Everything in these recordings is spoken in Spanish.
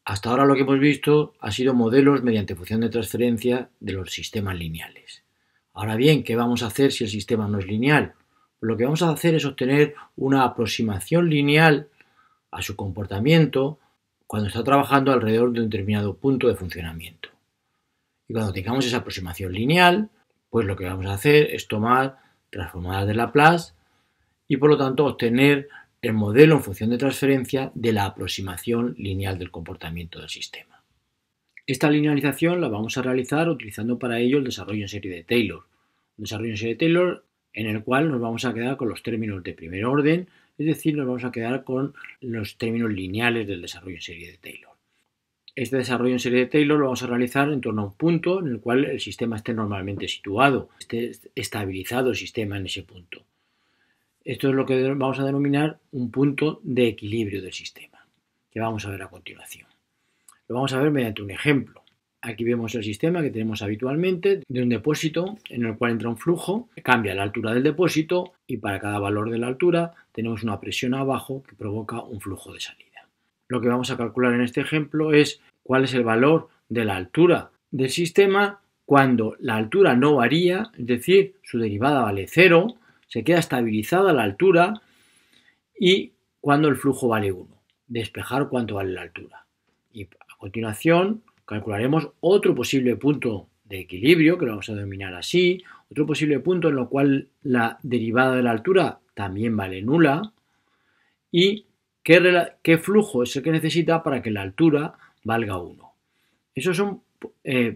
Hasta ahora lo que hemos visto ha sido modelos mediante función de transferencia de los sistemas lineales. Ahora bien, ¿qué vamos a hacer si el sistema no es lineal? Pues lo que vamos a hacer es obtener una aproximación lineal a su comportamiento cuando está trabajando alrededor de un determinado punto de funcionamiento. Y cuando tengamos esa aproximación lineal, pues lo que vamos a hacer es tomar transformadas de Laplace y por lo tanto obtener el modelo en función de transferencia de la aproximación lineal del comportamiento del sistema. Esta linealización la vamos a realizar utilizando para ello el desarrollo en serie de Taylor. Un desarrollo en serie de Taylor en el cual nos vamos a quedar con los términos de primer orden, es decir, nos vamos a quedar con los términos lineales del desarrollo en serie de Taylor. Este desarrollo en serie de Taylor lo vamos a realizar en torno a un punto en el cual el sistema esté normalmente situado, esté estabilizado el sistema en ese punto. Esto es lo que vamos a denominar un punto de equilibrio del sistema, que vamos a ver a continuación. Lo vamos a ver mediante un ejemplo. Aquí vemos el sistema que tenemos habitualmente de un depósito en el cual entra un flujo, cambia la altura del depósito y para cada valor de la altura tenemos una presión abajo que provoca un flujo de salida. Lo que vamos a calcular en este ejemplo es cuál es el valor de la altura del sistema cuando la altura no varía, es decir, su derivada vale 0, se queda estabilizada la altura y cuando el flujo vale 1, despejar cuánto vale la altura. Y a continuación calcularemos otro posible punto de equilibrio, que lo vamos a denominar así, otro posible punto en el cual la derivada de la altura también vale nula y qué flujo es el que necesita para que la altura valga 1. Esos son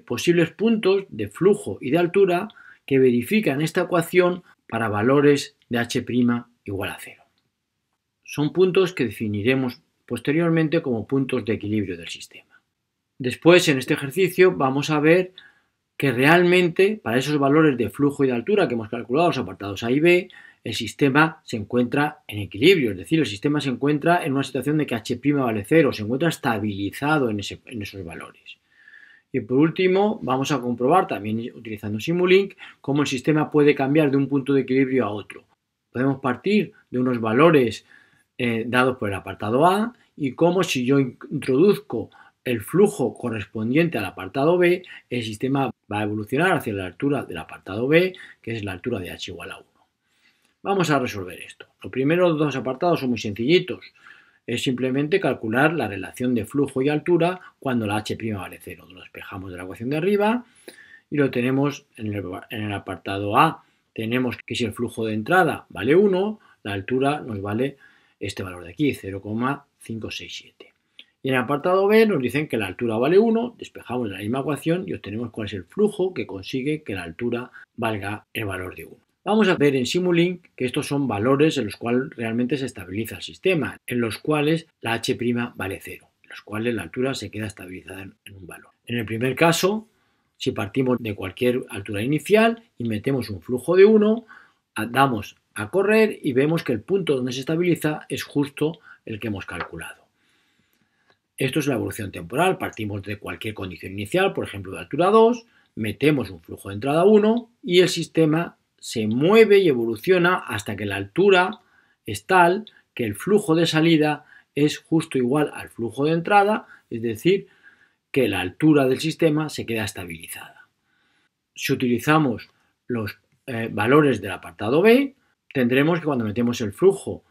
posibles puntos de flujo y de altura que verifican esta ecuación para valores de h' igual a 0. Son puntos que definiremos posteriormente como puntos de equilibrio del sistema. Después, en este ejercicio, vamos a ver que realmente para esos valores de flujo y de altura que hemos calculado, los apartados A y B, el sistema se encuentra en equilibrio, es decir, el sistema se encuentra en una situación de que h' vale 0, se encuentra estabilizado en esos valores. Y por último, vamos a comprobar, también utilizando Simulink, cómo el sistema puede cambiar de un punto de equilibrio a otro. Podemos partir de unos valores dados por el apartado A y cómo si yo introduzco el flujo correspondiente al apartado B, el sistema va a evolucionar hacia la altura del apartado B, que es la altura de h igual a 1. Vamos a resolver esto. Los primeros dos apartados son muy sencillitos. Es simplemente calcular la relación de flujo y altura cuando la h' vale 0. Lo despejamos de la ecuación de arriba y lo tenemos en el apartado A. Tenemos que si el flujo de entrada vale 1, la altura nos vale este valor de aquí, 0,567. Y en el apartado B nos dicen que la altura vale 1, despejamos de la misma ecuación y obtenemos cuál es el flujo que consigue que la altura valga el valor de 1. Vamos a ver en Simulink que estos son valores en los cuales realmente se estabiliza el sistema, en los cuales la h' vale 0, en los cuales la altura se queda estabilizada en un valor. En el primer caso, si partimos de cualquier altura inicial y metemos un flujo de 1, damos a correr y vemos que el punto donde se estabiliza es justo el que hemos calculado. Esto es la evolución temporal, partimos de cualquier condición inicial, por ejemplo de altura 2, metemos un flujo de entrada 1 y el sistema se mueve y evoluciona hasta que la altura es tal que el flujo de salida es justo igual al flujo de entrada, es decir, que la altura del sistema se queda estabilizada. Si utilizamos los valores del apartado B, tendremos que cuando metemos el flujo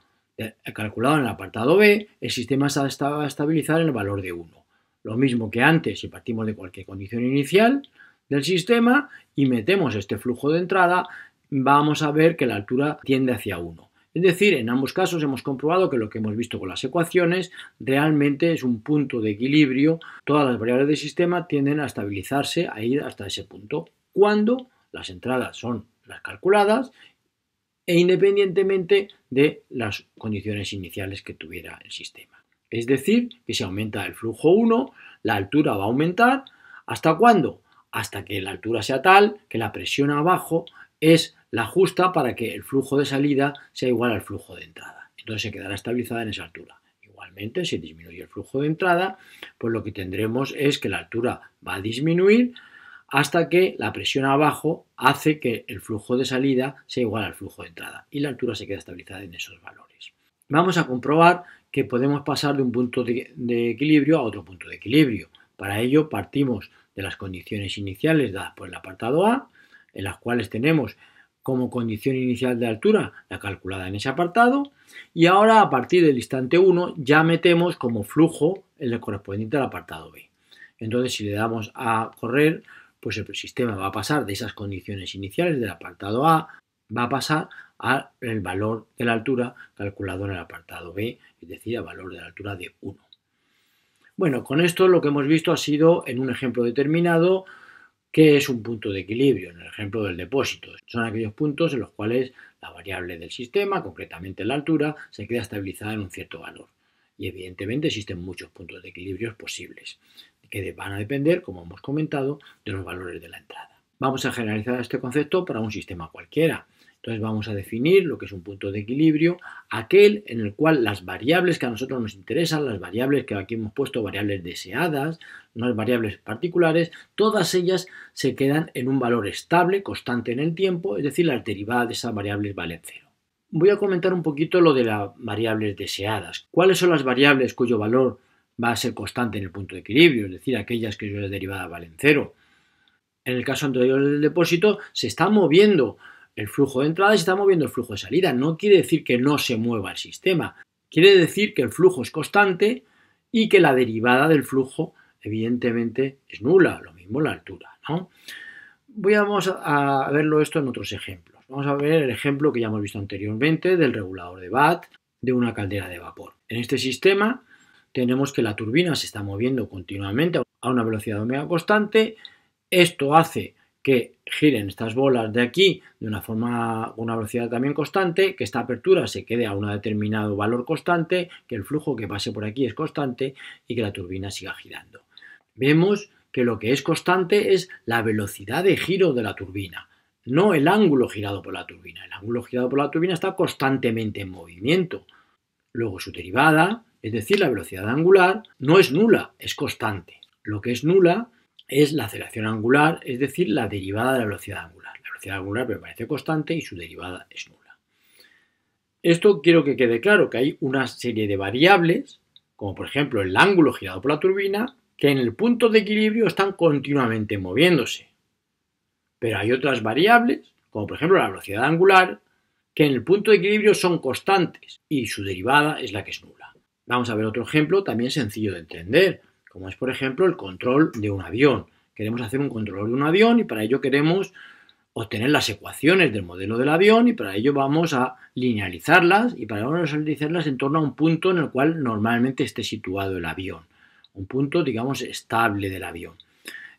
calculado en el apartado B, el sistema se va a estabilizar en el valor de 1. Lo mismo que antes, si partimos de cualquier condición inicial del sistema y metemos este flujo de entrada, vamos a ver que la altura tiende hacia 1. Es decir, en ambos casos hemos comprobado que lo que hemos visto con las ecuaciones realmente es un punto de equilibrio. Todas las variables del sistema tienden a estabilizarse, a ir hasta ese punto, cuando las entradas son las calculadas e independientemente de las condiciones iniciales que tuviera el sistema. Es decir, que si aumenta el flujo 1, la altura va a aumentar. ¿Hasta cuándo? Hasta que la altura sea tal que la presión abajo es la justa para que el flujo de salida sea igual al flujo de entrada. Entonces se quedará estabilizada en esa altura. Igualmente, si disminuye el flujo de entrada, pues lo que tendremos es que la altura va a disminuir hasta que la presión abajo hace que el flujo de salida sea igual al flujo de entrada y la altura se queda estabilizada en esos valores. Vamos a comprobar que podemos pasar de un punto de equilibrio a otro punto de equilibrio. Para ello partimos de las condiciones iniciales dadas por el apartado A, en las cuales tenemos como condición inicial de altura la calculada en ese apartado, y ahora a partir del instante 1 ya metemos como flujo el correspondiente al apartado B. Entonces, si le damos a correr, pues el sistema va a pasar de esas condiciones iniciales del apartado A, va a pasar al valor de la altura calculado en el apartado B, es decir, al valor de la altura de 1. Bueno, con esto lo que hemos visto ha sido en un ejemplo determinado qué es un punto de equilibrio, en el ejemplo del depósito. Son aquellos puntos en los cuales la variable del sistema, concretamente la altura, se queda estabilizada en un cierto valor. Y evidentemente existen muchos puntos de equilibrio posibles, que van a depender, como hemos comentado, de los valores de la entrada. Vamos a generalizar este concepto para un sistema cualquiera. Entonces vamos a definir lo que es un punto de equilibrio, aquel en el cual las variables que a nosotros nos interesan, las variables que aquí hemos puesto, variables deseadas, unas variables particulares, todas ellas se quedan en un valor estable, constante en el tiempo, es decir, las derivadas de esas variables valen cero. Voy a comentar un poquito lo de las variables deseadas. ¿Cuáles son las variables cuyo valor va a ser constante en el punto de equilibrio? Es decir, aquellas cuyas derivadas valen cero. En el caso anterior del depósito se está moviendo el flujo de entrada y se está moviendo el flujo de salida. No quiere decir que no se mueva el sistema. Quiere decir que el flujo es constante y que la derivada del flujo evidentemente es nula. Lo mismo la altura, ¿no? Vamos a verlo esto en otros ejemplos. Vamos a ver el ejemplo que ya hemos visto anteriormente del regulador de Watt de una caldera de vapor. En este sistema tenemos que la turbina se está moviendo continuamente a una velocidad omega constante. Esto hace que giren estas bolas de aquí de una forma, con una velocidad también constante, que esta apertura se quede a un determinado valor constante, que el flujo que pase por aquí es constante y que la turbina siga girando. Vemos que lo que es constante es la velocidad de giro de la turbina, no el ángulo girado por la turbina. El ángulo girado por la turbina está constantemente en movimiento. Luego su derivada, es decir, la velocidad angular, no es nula, es constante. Lo que es nula es la aceleración angular, es decir, la derivada de la velocidad angular. La velocidad angular permanece constante y su derivada es nula. Esto quiero que quede claro, que hay una serie de variables, como por ejemplo el ángulo girado por la turbina, que en el punto de equilibrio están continuamente moviéndose. Pero hay otras variables, como por ejemplo la velocidad angular, que en el punto de equilibrio son constantes y su derivada es la que es nula. Vamos a ver otro ejemplo también sencillo de entender, como es por ejemplo el control de un avión. Queremos hacer un control de un avión y para ello queremos obtener las ecuaciones del modelo del avión y para ello vamos a linealizarlas y para linealizarlas en torno a un punto en el cual normalmente esté situado el avión. Un punto, digamos, estable del avión.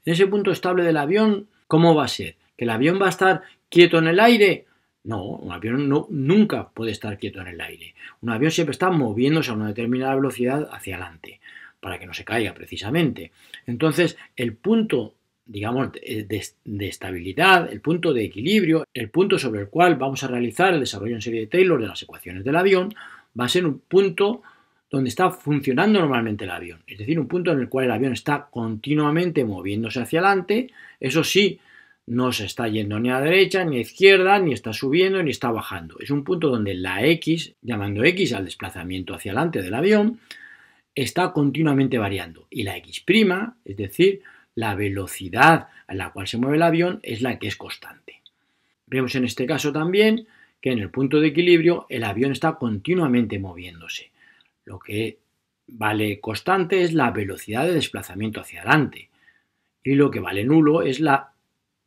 En ese punto estable del avión, ¿cómo va a ser? ¿Que el avión va a estar quieto en el aire? No, un avión nunca puede estar quieto en el aire. Un avión siempre está moviéndose a una determinada velocidad hacia adelante, para que no se caiga precisamente. Entonces, el punto, digamos, de estabilidad, el punto de equilibrio, el punto sobre el cual vamos a realizar el desarrollo en serie de Taylor de las ecuaciones del avión, va a ser un punto donde está funcionando normalmente el avión. Es decir, un punto en el cual el avión está continuamente moviéndose hacia adelante. Eso sí, no se está yendo ni a la derecha, ni a la izquierda, ni está subiendo, ni está bajando. Es un punto donde la X, llamando X al desplazamiento hacia adelante del avión, está continuamente variando. Y la X', es decir, la velocidad a la cual se mueve el avión, es la que es constante. Vemos en este caso también que en el punto de equilibrio el avión está continuamente moviéndose. Lo que vale constante es la velocidad de desplazamiento hacia adelante. Y lo que vale nulo es la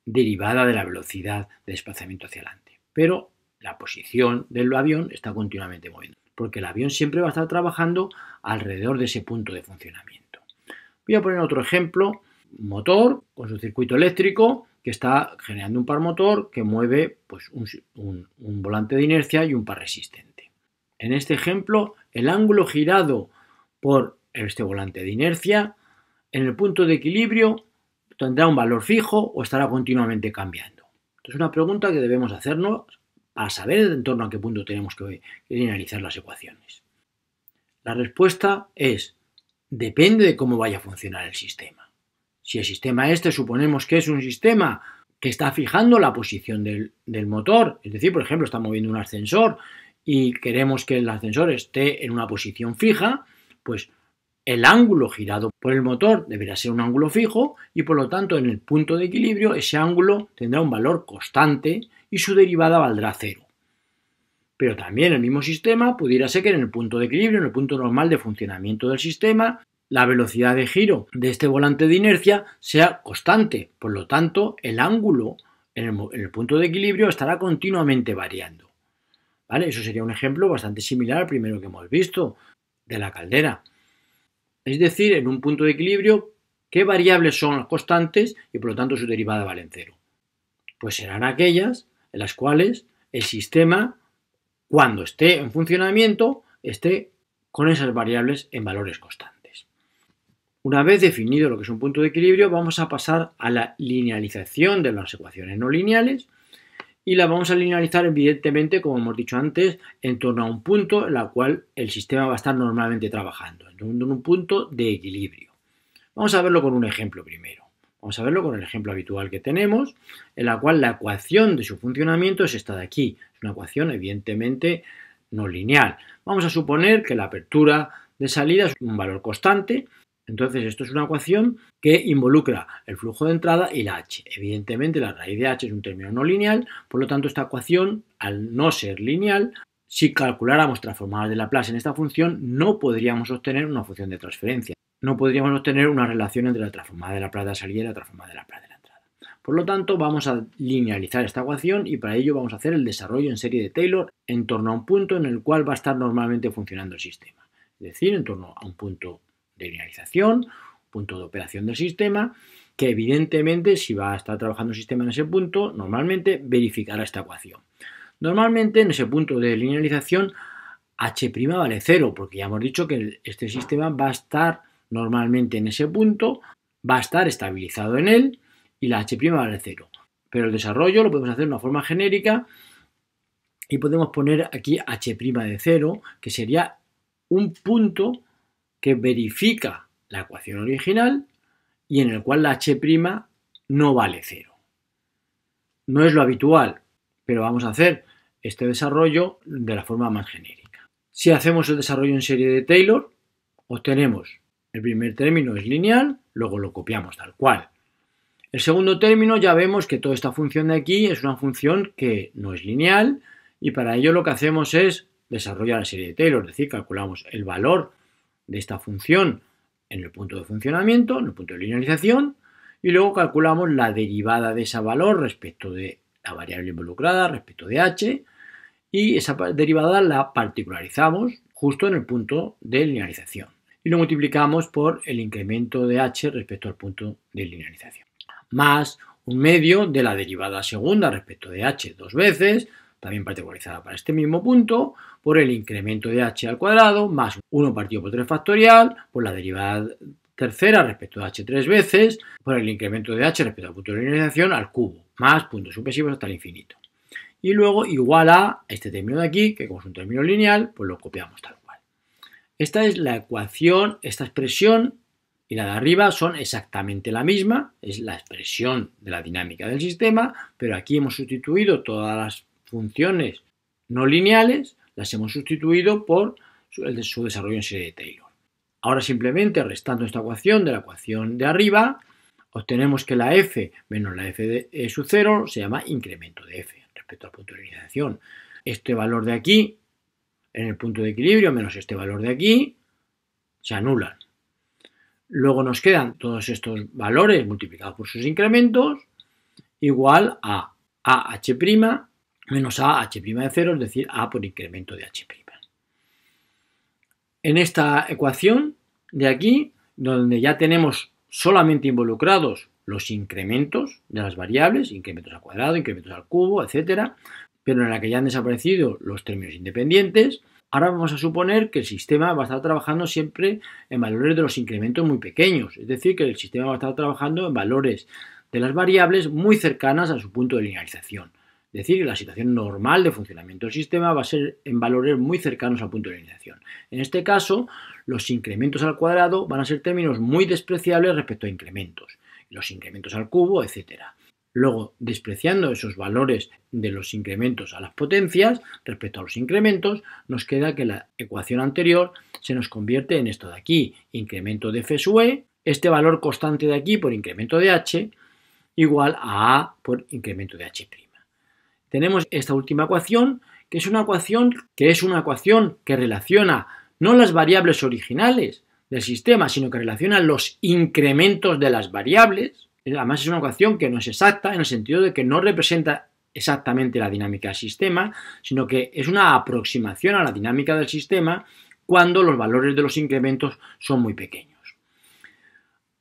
derivada de la velocidad de desplazamiento hacia adelante. Pero la posición del avión está continuamente moviendo, porque el avión siempre va a estar trabajando alrededor de ese punto de funcionamiento. Voy a poner otro ejemplo, un motor con su circuito eléctrico que está generando un par motor que mueve pues, un volante de inercia y un par resistente. En este ejemplo, el ángulo girado por este volante de inercia en el punto de equilibrio tendrá un valor fijo o estará continuamente cambiando. Entonces, es una pregunta que debemos hacernos para saber en torno a qué punto tenemos que linealizar las ecuaciones. La respuesta es, depende de cómo vaya a funcionar el sistema. Si el sistema este suponemos que es un sistema que está fijando la posición del motor, es decir, por ejemplo, está moviendo un ascensor y queremos que el ascensor esté en una posición fija, pues el ángulo girado por el motor deberá ser un ángulo fijo y por lo tanto en el punto de equilibrio ese ángulo tendrá un valor constante y su derivada valdrá 0. Pero también el mismo sistema pudiera ser que en el punto de equilibrio, en el punto normal de funcionamiento del sistema, la velocidad de giro de este volante de inercia sea constante. Por lo tanto, el ángulo en el punto de equilibrio estará continuamente variando. ¿Vale? Eso sería un ejemplo bastante similar al primero que hemos visto, de la caldera. Es decir, en un punto de equilibrio, ¿qué variables son constantes y por lo tanto su derivada vale 0? Pues serán aquellas en las cuales el sistema, cuando esté en funcionamiento, esté con esas variables en valores constantes. Una vez definido lo que es un punto de equilibrio, vamos a pasar a la linealización de las ecuaciones no lineales y la vamos a linealizar evidentemente, como hemos dicho antes, en torno a un punto en el cual el sistema va a estar normalmente trabajando, en un punto de equilibrio. Vamos a verlo con un ejemplo primero. Vamos a verlo con el ejemplo habitual que tenemos, en la cual la ecuación de su funcionamiento es esta de aquí. Es una ecuación evidentemente no lineal. Vamos a suponer que la apertura de salida es un valor constante. Entonces esto es una ecuación que involucra el flujo de entrada y la h. Evidentemente la raíz de h es un término no lineal, por lo tanto esta ecuación, al no ser lineal, si calculáramos transformadas de Laplace en esta función, no podríamos obtener una función de transferencia. No podríamos obtener una relación entre la transformada de Laplace de la salida y la transformada de Laplace de la entrada. Por lo tanto, vamos a linealizar esta ecuación y para ello vamos a hacer el desarrollo en serie de Taylor en torno a un punto en el cual va a estar normalmente funcionando el sistema. Es decir, en torno a un punto de linealización, punto de operación del sistema, que evidentemente si va a estar trabajando el sistema en ese punto, normalmente verificará esta ecuación. Normalmente en ese punto de linealización h' vale 0, porque ya hemos dicho que este sistema va a estar normalmente en ese punto, va a estar estabilizado en él y la h' vale 0. Pero el desarrollo lo podemos hacer de una forma genérica y podemos poner aquí h' de 0, que sería un punto que verifica la ecuación original y en el cual la h' no vale 0. No es lo habitual, pero vamos a hacer este desarrollo de la forma más genérica. Si hacemos el desarrollo en serie de Taylor, obtenemos el primer término es lineal, luego lo copiamos tal cual. El segundo término ya vemos que toda esta función de aquí es una función que no es lineal y para ello lo que hacemos es desarrollar la serie de Taylor, es decir, calculamos el valor de esta función en el punto de funcionamiento, en el punto de linealización, y luego calculamos la derivada de ese valor respecto de la variable involucrada, respecto de h, y esa derivada la particularizamos justo en el punto de linealización. Y lo multiplicamos por el incremento de h respecto al punto de linealización. Más un medio de la derivada segunda respecto de h dos veces, también particularizada para este mismo punto, por el incremento de h al cuadrado, más 1 partido por 3 factorial, por la derivada tercera respecto de h 3 veces, por el incremento de h respecto al punto de linealización al cubo, más puntos sucesivos hasta el infinito. Y luego igual a este término de aquí, que como es un término lineal, pues lo copiamos tal cual. Esta es la ecuación, esta expresión y la de arriba son exactamente la misma, es la expresión de la dinámica del sistema, pero aquí hemos sustituido todas las funciones no lineales, las hemos sustituido por su desarrollo en serie de Taylor. Ahora simplemente restando esta ecuación de la ecuación de arriba, obtenemos que la f menos la f de e sub 0 se llama incremento de f respecto al punto de linealización. Este valor de aquí, en el punto de equilibrio, menos este valor de aquí, se anulan. Luego nos quedan todos estos valores multiplicados por sus incrementos, igual a AH' menos AH' de 0, es decir, A por incremento de H'. En esta ecuación de aquí, donde ya tenemos solamente involucrados los incrementos de las variables, incrementos al cuadrado, incrementos al cubo, etc., pero en la que ya han desaparecido los términos independientes, ahora vamos a suponer que el sistema va a estar trabajando siempre en valores de los incrementos muy pequeños, es decir, que el sistema va a estar trabajando en valores de las variables muy cercanas a su punto de linealización. Es decir, que la situación normal de funcionamiento del sistema va a ser en valores muy cercanos al punto de linealización. En este caso, los incrementos al cuadrado van a ser términos muy despreciables respecto a incrementos, los incrementos al cubo, etc. Luego, despreciando esos valores de los incrementos a las potencias respecto a los incrementos, nos queda que la ecuación anterior se nos convierte en esto de aquí, incremento de F sub E, este valor constante de aquí por incremento de H, igual a A por incremento de H'. Tenemos esta última ecuación, que es una ecuación que relaciona no las variables originales del sistema, sino que relaciona los incrementos de las variables. Además, es una ecuación que no es exacta en el sentido de que no representa exactamente la dinámica del sistema, sino que es una aproximación a la dinámica del sistema cuando los valores de los incrementos son muy pequeños.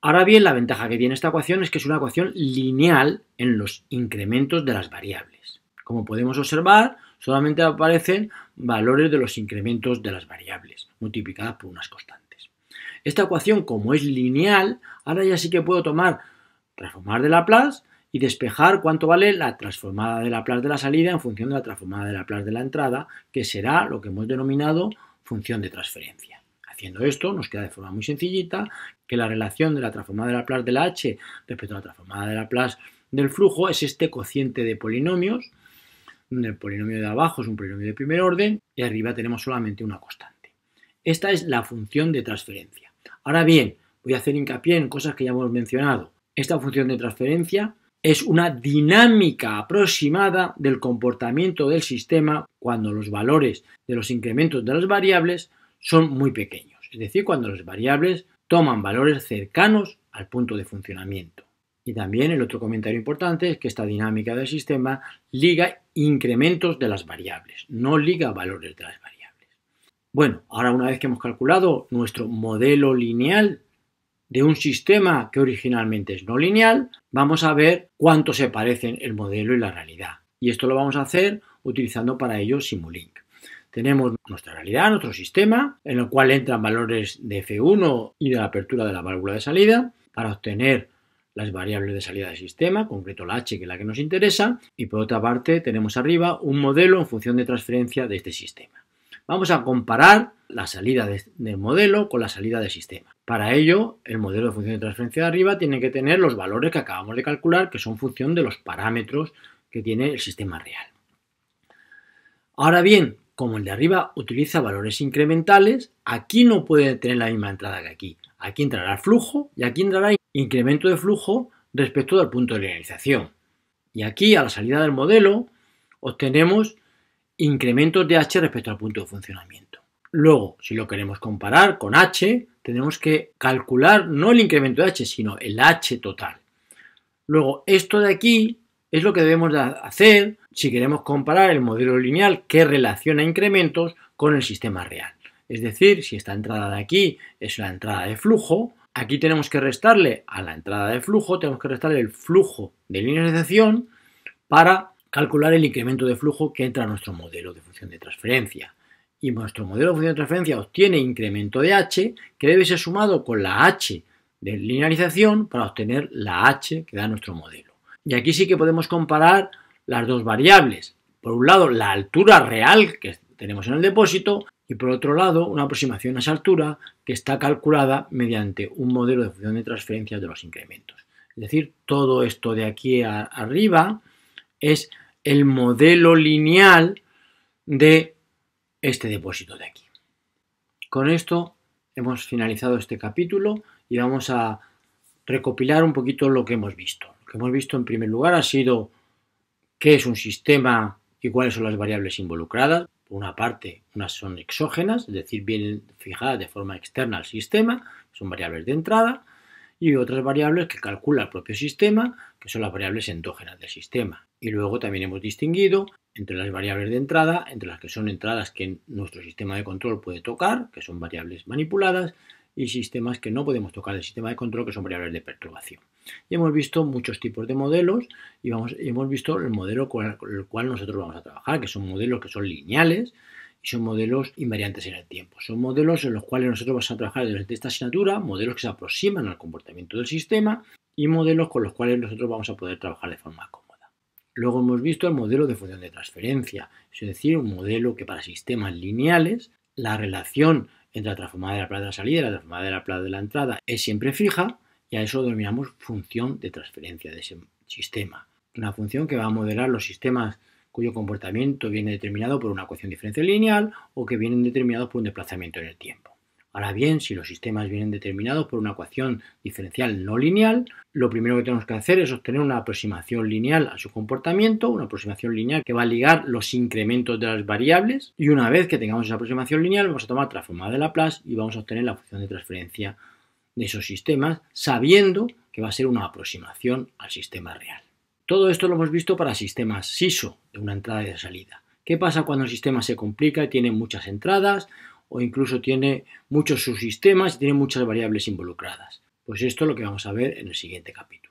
Ahora bien, la ventaja que tiene esta ecuación es que es una ecuación lineal en los incrementos de las variables. Como podemos observar, solamente aparecen valores de los incrementos de las variables, multiplicadas por unas constantes. Esta ecuación, como es lineal, ahora ya sí que puedo tomar transformar de Laplace y despejar cuánto vale la transformada de Laplace de la salida en función de la transformada de Laplace de la entrada, que será lo que hemos denominado función de transferencia. Haciendo esto, nos queda de forma muy sencillita que la relación de la transformada de Laplace de la h respecto a la transformada de Laplace del flujo es este cociente de polinomios, donde el polinomio de abajo es un polinomio de primer orden y arriba tenemos solamente una constante. Esta es la función de transferencia. Ahora bien, voy a hacer hincapié en cosas que ya hemos mencionado. Esta función de transferencia es una dinámica aproximada del comportamiento del sistema cuando los valores de los incrementos de las variables son muy pequeños, es decir, cuando las variables toman valores cercanos al punto de funcionamiento. Y también el otro comentario importante es que esta dinámica del sistema liga incrementos de las variables, no liga valores de las variables. Bueno, ahora una vez que hemos calculado nuestro modelo lineal de un sistema que originalmente es no lineal, vamos a ver cuánto se parecen el modelo y la realidad. Y esto lo vamos a hacer utilizando para ello Simulink. Tenemos nuestra realidad, nuestro sistema, en el cual entran valores de F1 y de la apertura de la válvula de salida para obtener las variables de salida del sistema, en concreto la H, que es la que nos interesa, y por otra parte tenemos arriba un modelo en función de transferencia de este sistema. Vamos a comparar la salida del modelo con la salida del sistema. Para ello, el modelo de función de transferencia de arriba tiene que tener los valores que acabamos de calcular, que son función de los parámetros que tiene el sistema real. Ahora bien, como el de arriba utiliza valores incrementales, aquí no puede tener la misma entrada que aquí. Aquí entrará flujo y aquí entrará incremento de flujo respecto del punto de linealización. Y aquí, a la salida del modelo, obtenemos incrementos de H respecto al punto de funcionamiento. Luego, si lo queremos comparar con H, tenemos que calcular no el incremento de H, sino el H total. Luego, esto de aquí es lo que debemos de hacer si queremos comparar el modelo lineal que relaciona incrementos con el sistema real. Es decir, si esta entrada de aquí es la entrada de flujo, aquí tenemos que restarle a la entrada de flujo, tenemos que restarle el flujo de linealización para calcular el incremento de flujo que entra a nuestro modelo de función de transferencia. Y nuestro modelo de función de transferencia obtiene incremento de H que debe ser sumado con la H de linealización para obtener la H que da nuestro modelo. Y aquí sí que podemos comparar las dos variables. Por un lado, la altura real que tenemos en el depósito y por otro lado, una aproximación a esa altura que está calculada mediante un modelo de función de transferencia de los incrementos. Es decir, todo esto de aquí arriba es el modelo lineal de este depósito de aquí. Con esto hemos finalizado este capítulo y vamos a recopilar un poquito lo que hemos visto. Lo que hemos visto en primer lugar ha sido qué es un sistema y cuáles son las variables involucradas. Por una parte, unas son exógenas, es decir, vienen fijadas de forma externa al sistema, son variables de entrada, y otras variables que calcula el propio sistema, que son las variables endógenas del sistema. Y luego también hemos distinguido entre las variables de entrada, entre las que son entradas que nuestro sistema de control puede tocar, que son variables manipuladas, y sistemas que no podemos tocar del sistema de control, que son variables de perturbación. Y hemos visto muchos tipos de modelos y hemos visto el modelo con el cual nosotros vamos a trabajar, que son modelos que son lineales y son modelos invariantes en el tiempo. Son modelos en los cuales nosotros vamos a trabajar durante esta asignatura, modelos que se aproximan al comportamiento del sistema y modelos con los cuales nosotros vamos a poder trabajar de forma cómoda. Luego hemos visto el modelo de función de transferencia, es decir, un modelo que para sistemas lineales la relación entre la transformada de Laplace de la salida y la transformada de Laplace de la entrada es siempre fija y a eso denominamos función de transferencia de ese sistema. una función que va a modelar los sistemas cuyo comportamiento viene determinado por una ecuación diferencial lineal o que vienen determinados por un desplazamiento en el tiempo. Ahora bien, si los sistemas vienen determinados por una ecuación diferencial no lineal, lo primero que tenemos que hacer es obtener una aproximación lineal a su comportamiento, una aproximación lineal que va a ligar los incrementos de las variables, y una vez que tengamos esa aproximación lineal vamos a tomar transformada de Laplace y vamos a obtener la función de transferencia de esos sistemas, sabiendo que va a ser una aproximación al sistema real. Todo esto lo hemos visto para sistemas SISO, de una entrada y de salida. ¿Qué pasa cuando el sistema se complica y tiene muchas entradas o incluso tiene muchos subsistemas y tiene muchas variables involucradas? Pues esto es lo que vamos a ver en el siguiente capítulo.